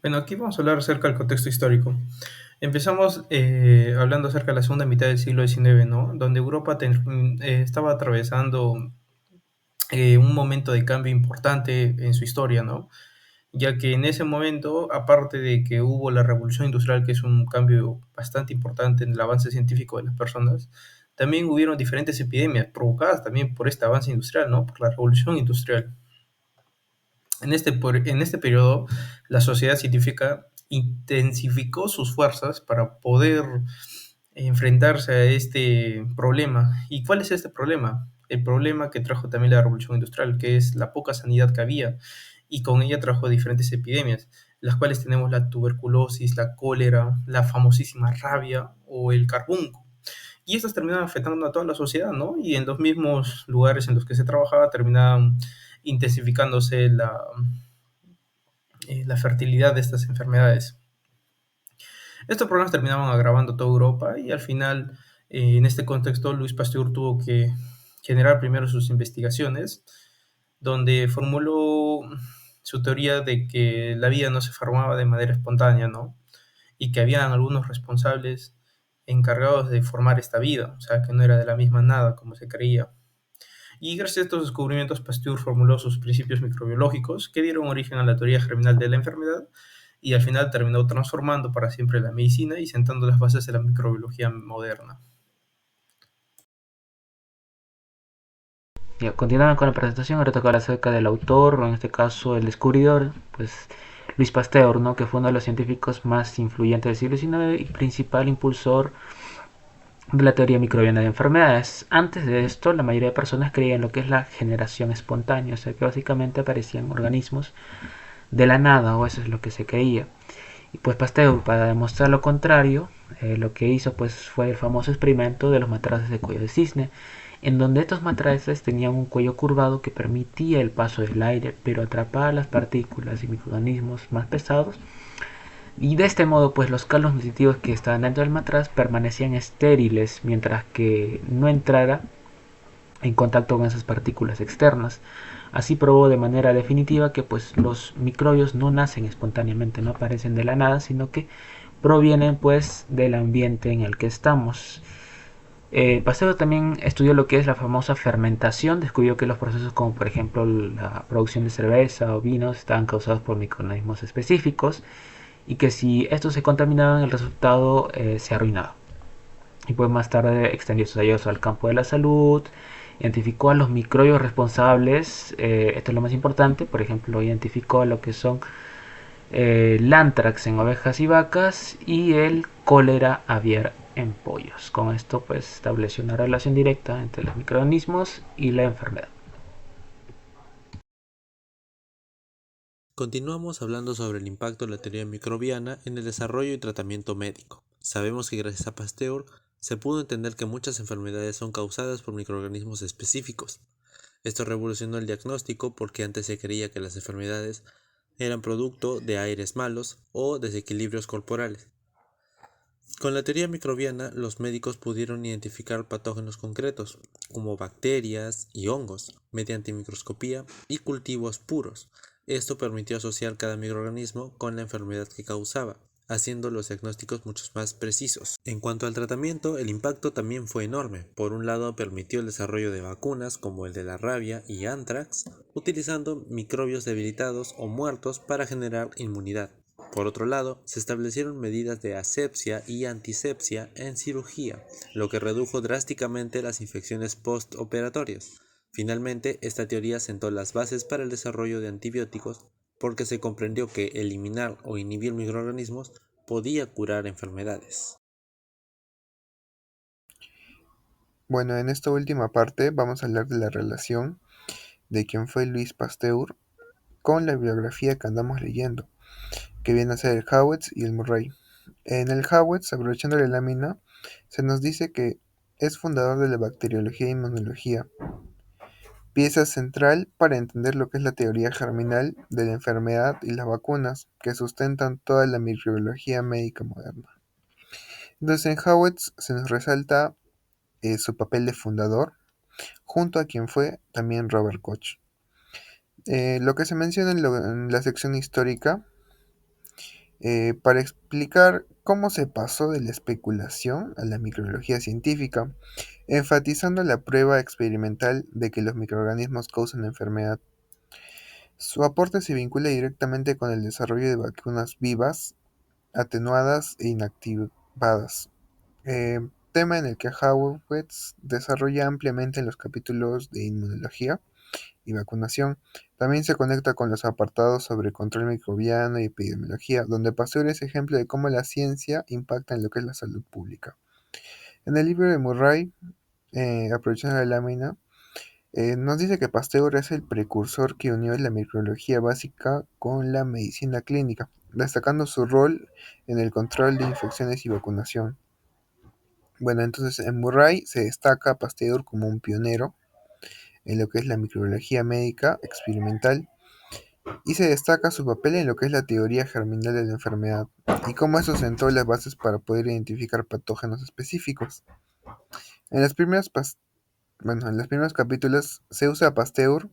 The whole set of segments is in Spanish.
Bueno, aquí vamos a hablar acerca del contexto histórico. Empezamos hablando acerca de la segunda mitad del siglo XIX, ¿no? Donde Europa estaba atravesando un momento de cambio importante en su historia, ¿no? Ya que en ese momento, aparte de que hubo la revolución industrial, que es un cambio bastante importante en el avance científico de las personas, también hubieron diferentes epidemias provocadas también por este avance industrial, ¿no? Por la revolución industrial. En este periodo, la sociedad científica intensificó sus fuerzas para poder enfrentarse a este problema. ¿Y cuál es este problema? El problema que trajo también la revolución industrial, que es la poca sanidad que había, y con ella trajo diferentes epidemias, las cuales tenemos la tuberculosis, la cólera, la famosísima rabia o el carbunco. Y estas terminaban afectando a toda la sociedad, ¿no? Y en los mismos lugares en los que se trabajaba terminaban intensificándose la fertilidad de estas enfermedades. Estos problemas terminaban agravando toda Europa y al final, en este contexto, Luis Pasteur tuvo que generar primero sus investigaciones, donde formuló su teoría de que la vida no se formaba de manera espontánea, ¿no? Y que habían algunos responsables encargados de formar esta vida, o sea, que no era de la misma nada como se creía. Y gracias a estos descubrimientos, Pasteur formuló sus principios microbiológicos que dieron origen a la teoría germinal de la enfermedad y al final terminó transformando para siempre la medicina y sentando las bases de la microbiología moderna. Ya, continuando con la presentación, ahora toca acerca del autor, o en este caso el descubridor, pues Luis Pasteur, ¿no? Que fue uno de los científicos más influyentes del siglo XIX y principal impulsor de la teoría microbiana de enfermedades. Antes de esto, la mayoría de personas creían en lo que es la generación espontánea, o sea que básicamente aparecían organismos de la nada, o eso es lo que se creía. Y pues Pasteur, para demostrar lo contrario, lo que hizo pues fue el famoso experimento de los matraces de cuello de cisne, en donde estos matraces tenían un cuello curvado que permitía el paso del aire, pero atrapaba las partículas y microorganismos más pesados. Y de este modo, pues los calos nutritivos que estaban dentro del matraz permanecían estériles mientras que no entrara en contacto con esas partículas externas. Así probó de manera definitiva que pues los microbios no nacen espontáneamente, no aparecen de la nada, sino que provienen pues del ambiente en el que estamos. Pasteur también estudió lo que es la famosa fermentación, descubrió que los procesos como por ejemplo la producción de cerveza o vinos estaban causados por microorganismos específicos y que si estos se contaminaban el resultado se arruinaba. Y pues más tarde extendió sus hallazgos al campo de la salud, identificó a los microbios responsables, esto es lo más importante, por ejemplo identificó a lo que son el anthrax en ovejas y vacas y el cólera aviar en pollos. Con esto pues estableció una relación directa entre los microorganismos y la enfermedad. Continuamos hablando sobre el impacto de la teoría microbiana en el desarrollo y tratamiento médico. Sabemos que gracias a Pasteur se pudo entender que muchas enfermedades son causadas por microorganismos específicos. Esto revolucionó el diagnóstico porque antes se creía que las enfermedades eran producto de aires malos o desequilibrios corporales. Con la teoría microbiana, los médicos pudieron identificar patógenos concretos, como bacterias y hongos, mediante microscopía y cultivos puros. Esto permitió asociar cada microorganismo con la enfermedad que causaba, haciendo los diagnósticos mucho más precisos. En cuanto al tratamiento, el impacto también fue enorme. Por un lado, permitió el desarrollo de vacunas como el de la rabia y anthrax, utilizando microbios debilitados o muertos para generar inmunidad. Por otro lado, se establecieron medidas de asepsia y antisepsia en cirugía, lo que redujo drásticamente las infecciones postoperatorias. Finalmente, esta teoría sentó las bases para el desarrollo de antibióticos porque se comprendió que eliminar o inhibir microorganismos podía curar enfermedades. Bueno, en esta última parte vamos a hablar de la relación de quién fue Luis Pasteur con la biografía que andamos leyendo, que viene a ser el Howetts y el Murray. En el Howetts, aprovechando la lámina, se nos dice que es fundador de la bacteriología e inmunología, pieza central para entender lo que es la teoría germinal de la enfermedad y las vacunas, que sustentan toda la microbiología médica moderna. Entonces en Howetts se nos resalta su papel de fundador, junto a quien fue también Robert Koch. Lo que se menciona en la sección histórica para explicar cómo se pasó de la especulación a la microbiología científica, enfatizando la prueba experimental de que los microorganismos causan enfermedad. Su aporte se vincula directamente con el desarrollo de vacunas vivas, atenuadas e inactivadas, tema en el que Howitz desarrolla ampliamente en los capítulos de inmunología y vacunación. También se conecta con los apartados sobre control microbiano y epidemiología, donde Pasteur es ejemplo de cómo la ciencia impacta en lo que es la salud pública. En el libro de Murray, aprovechando la lámina, nos dice que Pasteur es el precursor que unió la microbiología básica con la medicina clínica, destacando su rol en el control de infecciones y vacunación. Bueno, entonces en Murray se destaca a Pasteur como un pionero en lo que es la microbiología médica experimental y se destaca su papel en lo que es la teoría germinal de la enfermedad y cómo eso sentó las bases para poder identificar patógenos específicos. En las primeras en los primeros capítulos se usa a Pasteur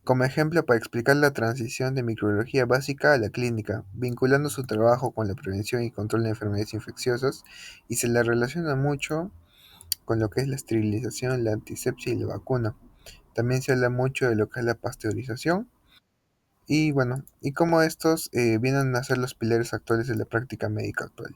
como ejemplo para explicar la transición de microbiología básica a la clínica, vinculando su trabajo con la prevención y control de enfermedades infecciosas y se la relaciona mucho con lo que es la esterilización, la antisepsia y la vacuna. También se habla mucho de lo que es la pasteurización y bueno, y cómo estos vienen a ser los pilares actuales de la práctica médica actual.